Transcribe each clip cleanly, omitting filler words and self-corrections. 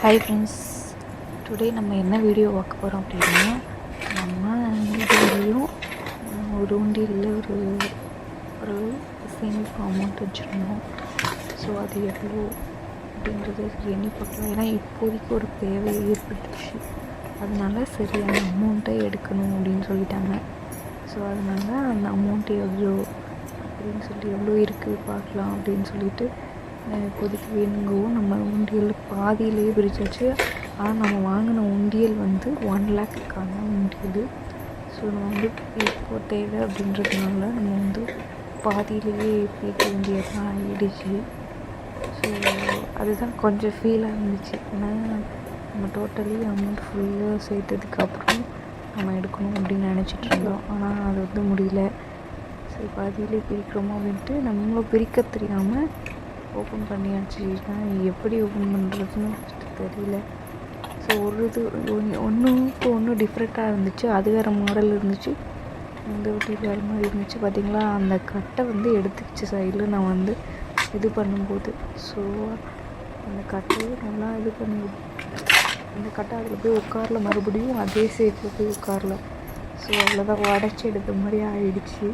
Hi friends, today நம்ம என்ன video பார்க்க போகிறோம் அப்படின்னா, நம்ம இதுலேயும் ஒரு உண்டியலில் ஒரு சேமிப்பு அமௌண்ட் வச்சுருந்தோம். ஸோ அது எவ்வளோ அப்படின்றத எண்ணி பார்க்கலாம். ஏன்னா இப்போதைக்கு ஒரு தேவை ஏற்பட்டுச்சு, அதனால சரி அந்த அமௌண்ட்டை எடுக்கணும் அப்படின்னு சொல்லிட்டாங்க. ஸோ அதனால அந்த அமௌண்ட்டு எவ்வளோ அப்படின்னு சொல்லி எவ்வளோ இருக்குது பார்க்கலாம் அப்படின்னு சொல்லிட்டு இப்போதைக்கு வேணுங்கவும் நம்ம உண்டியல் பாதியிலேயே பிரிச்சாச்சு. ஆனால் நம்ம வாங்கின உண்டியல் வந்து 1 லேக்குக்கான உண்டியல். ஸோ நம்ம வந்து இப்போ தேவை அப்படின்றதுனால நம்ம வந்து பாதியிலேயே பிரிக்க வேண்டியதாக ஆகிடுச்சு. ஸோ அதுதான் கொஞ்சம் ஃபீலாக இருந்துச்சு. ஏன்னா நம்ம டோட்டலி அமௌண்ட் ஃபுல்லாக சேர்த்ததுக்கப்புறம் நம்ம எடுக்கணும் அப்படின்னு நினச்சிட்டு இருந்தோம். ஆனால் அது வந்து முடியல. ஸோ பாதியிலே பிரிக்கிறோமோ அப்படின்ட்டு நம்மளும் பிரிக்க தெரியாமல் ஓப்பன் பண்ணியாச்சு. எப்படி ஓப்பன் பண்ணுறதுன்னு தெரியல. ஸோ ஒன்று டிஃப்ரெண்ட்டாக இருந்துச்சு. அது வேறு மாடல் இருந்துச்சு, இந்த வீட்டில் வேறு மாதிரி இருந்துச்சு. பார்த்திங்களா, அந்த கட்டை வந்து எடுத்துக்கிச்சு சைடில் நான் வந்து இது பண்ணும்போது. ஸோ அந்த கட்டையை நல்லா இது பண்ணி அந்த கட்டை அதில் போய் உட்காரல, மறுபடியும் அதே சேஃபில் போய் உட்காரல. ஸோ அவ்வளோதான், உடச்சி எடுத்த மாதிரி ஆகிடுச்சு.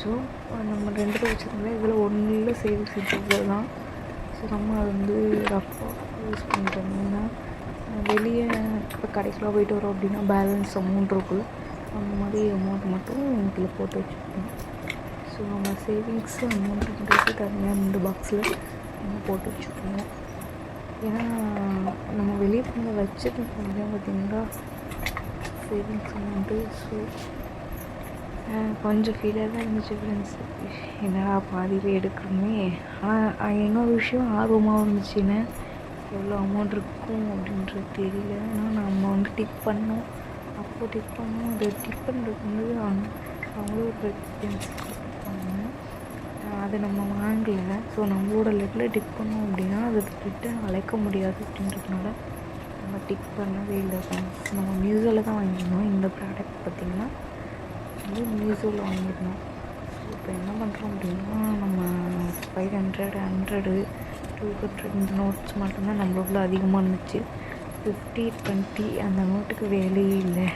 ஸோ நம்ம 2 வச்சுருந்தோம். இதில் ஒன்றில் சேவிங்ஸ் இவ்வளோ தான். ஸோ நம்ம அதை வந்து ரஃபாக யூஸ் பண்ணிட்டோம். ஏன்னா வெளியே இப்போ கடைக்கெலாம் போயிட்டு வரோம் அப்படின்னா பேலன்ஸ் அமௌண்ட் இருக்குது, அந்த மாதிரி அமௌண்ட் மட்டும் இதில் போட்டு வச்சுருக்கோம். ஸோ நம்ம சேவிங்ஸ் அமௌண்ட்டுன்றது தனியாக 2 பாக்ஸில் நம்ம போட்டு வச்சுக்கோங்க. ஏன்னா நம்ம வெளியே போய் வச்சுட்டு போனோம் பார்த்திங்களா சேவிங்ஸ் அமௌண்ட்டு. ஸோ கொஞ்சம் ஃபீலாக தான் இருந்துச்சு ஃப்ரெண்ட்ஸ், என்னடா பாதியிலே எடுக்கணுமே. ஆனால் இன்னொரு விஷயம் ஆர்வமாக இருந்துச்சுன்னா எவ்வளோ அமௌண்ட் இருக்கும் அப்படின்றது தெரியல. ஆனால் நம்ம வந்து டிக் பண்ணோம். அப்போது டிக் பண்ணோம். அது டிக் பண்ணுறது வந்து அவங்களும் ஒரு ரெஃபரன்ஸ் கொடுப்பாங்க, அதை நம்ம வாங்கலை. ஸோ நம்மளோட லெட்டில் டிக் பண்ணோம் அப்படின்னா அது ரிட்டன் அழைக்க முடியாது அப்படின்றதுனால நம்ம டிக் பண்ணவே இல்லை ஃப்ரெண்ட்ஸ். நம்ம மியூசியில் தான் வாங்கியிருந்தோம். இந்த ப்ராடக்ட் பார்த்திங்கன்னா வந்து மியூசியில் வாங்கியிருந்தோம். ஸோ இப்போ என்ன பண்ணுறோம் அப்படின்னா, நம்ம 500, 100, 200 இந்த நோட்ஸ் மட்டும்தான் நம்மளுக்குள்ள அதிகமாக இருந்துச்சு. 50, 20 அந்த நோட்டுக்கு வேலையே இல்லை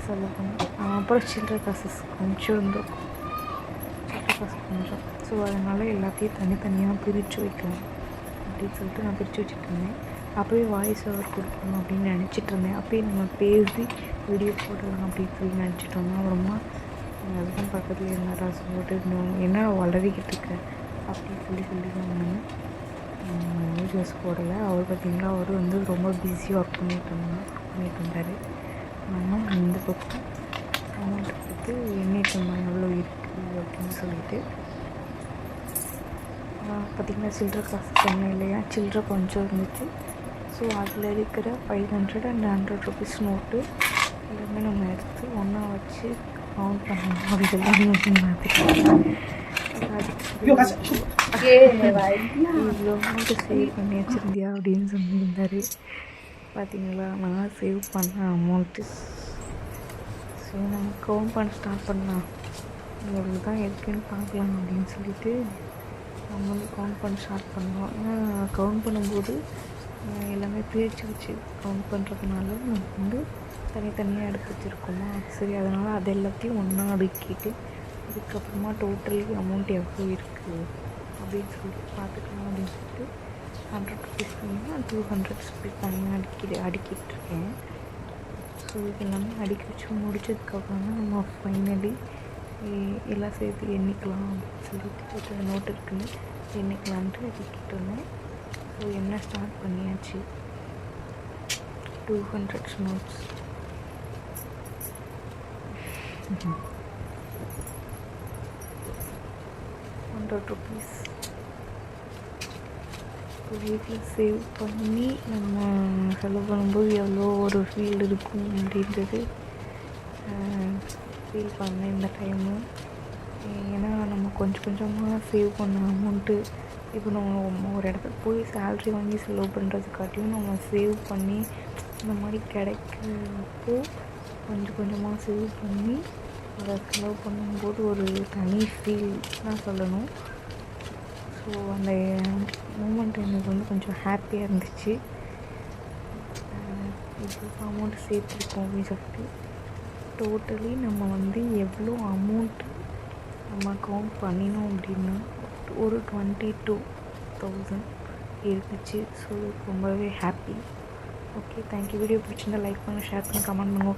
சொல்ல போனால். அப்புறம் சில்லறை காசு கொஞ்சம் இருந்தோம், சில்லறை காசு கொஞ்சம். ஸோ அதனால் எல்லாத்தையும் தனித்தனியாக பிரித்து வைக்கலாம் அப்படின்னு சொல்லிட்டு நான் பிரித்து வச்சுட்டு இருந்தேன். அப்போயே வாய்ஸ் ஓவர் கொடுக்கணும் அப்படின்னு நினச்சிட்டு இருந்தேன். அப்போயே நம்ம பேசி வீடியோ போடலாம் அப்படின்னு சொல்லி நினச்சிட்டு இருந்தோம். அப்புறமா எங்கள் ஹஸ்பண்ட் பக்கத்தில் இருந்தாரா, சொல்லிட்டு என்ன வளரிக்கிட்டு இருக்க அப்படின்னு சொல்லியிருந்தாங்க. வீடியோஸ் போடலை. அவர் பார்த்திங்களா, அவர் வந்து ரொம்ப பிஸியாக ஒர்க் பண்ணிட்டு இருந்தார். ஆனால் இந்த பக்கம் அமௌண்ட் கொடுத்து எண்ணிட்டு இருந்தாங்க எவ்வளோ இருக்குது அப்படின்னு சொல்லிட்டு. பார்த்திங்கன்னா சில்லறை காசு சொன்னேன் இல்லையா, சில்லறை கொஞ்சம் இருந்துச்சு. ஸோ அதில் இருக்கிற 500 and 100 rupees நோட்டு எல்லாமே நம்ம எடுத்து ஒன்றா வச்சு கவுண்ட் பண்ணணும். அப்படிலாம் இவ்வளோ அமௌண்ட்டு சேவ் பண்ணி வச்சுருந்தியா அப்படின்னு சொல்லியிருந்தார். பார்த்திங்களா, நான் சேவ் பண்ண அமௌண்ட்டு. ஸோ நம்ம கவுண்ட் பண்ண ஸ்டார்ட் பண்ணலாம், எவ்வளோ தான் இருக்குன்னு பார்க்கலாம் அப்படின்னு சொல்லிட்டு நம்ம வந்து கவுண்ட் பண்ண ஸ்டார்ட் பண்ணோம். ஏன்னா கவுண்ட் பண்ணும்போது எல்லாமே பிரித்து வச்சு கவுண்ட் பண்ணுறதுனால நம்ம வந்து தனித்தனியாக எடுத்து வச்சுருக்கோமா. சரி, அதனால் அது எல்லாத்தையும் ஒன்றா அடுக்கிட்டு அதுக்கப்புறமா டோட்டலி அமௌண்ட் எவ்வளோ இருக்குது அப்படின்னு சொல்லிட்டு பார்த்துக்கலாம் அப்படின்னு சொல்லிட்டு 100 rupees பண்ணிங்கன்னா 200 rupees தனியாக அடுக்கிட்டுருக்கேன். ஸோ இது எல்லாமே அடுக்கி வச்சு முடித்ததுக்கப்புறம் தான் நம்ம ஃபைனலி எல்லாம் சேர்த்து எண்ணிக்கலாம் அப்படின்னு சொல்லிட்டு நோட்டு இருக்குன்னு எண்ணிக்கலான்ட்டு அடுக்கிட்டு இருந்தேன். ஸோ என்ன ஸ்டார்ட் பண்ணியாச்சு. 200 நோட்ஸ், 100 rupees வீட்டில் சேவ் பண்ணி நம்ம செலவு பண்ணும்போது எவ்வளோ ஒரு ஃபீல் இருக்கும் அப்படின்றது ஃபீல் பண்ணேன் இந்த டைமு. ஏன்னா நம்ம கொஞ்சம் கொஞ்சமாக சேவ் பண்ண அமௌண்ட்டு இப்போ நம்ம ஒரு இடத்துக்கு போய் சேல்ரி வாங்கி செலவு பண்ணுறதுக்காட்டியும் நம்ம சேவ் பண்ணி இந்த மாதிரி கிடைக்கிறப்போ கொஞ்சம் கொஞ்சமாக சேவ் பண்ணி அதை செலவு பண்ணும்போது ஒரு தனி ஃபீல் தான் சொல்லணும். ஸோ ஸோ அந்த மூமெண்ட் எனக்கு வந்து கொஞ்சம் ஹாப்பியாக இருந்துச்சு. இவ்வளோ அமௌண்ட் சேர்த்துருக்கோம் அப்படின்னு சொல்லிட்டு. டோட்டலி நம்ம வந்து எவ்வளோ அமௌண்ட்டு நம்ம கவுண்ட் பண்ணினோம் அப்படின்னா ஒரு 22,000 இருந்துச்சு. ஸோ ரொம்பவே ஹாப்பி. Okay, thank you. வீடியோ பிடிச்சிருந்தா லைக் பண்ணுங்கள், ஷேர் பண்ணுங்கள், கமெண்ட் பண்ணுங்கள்.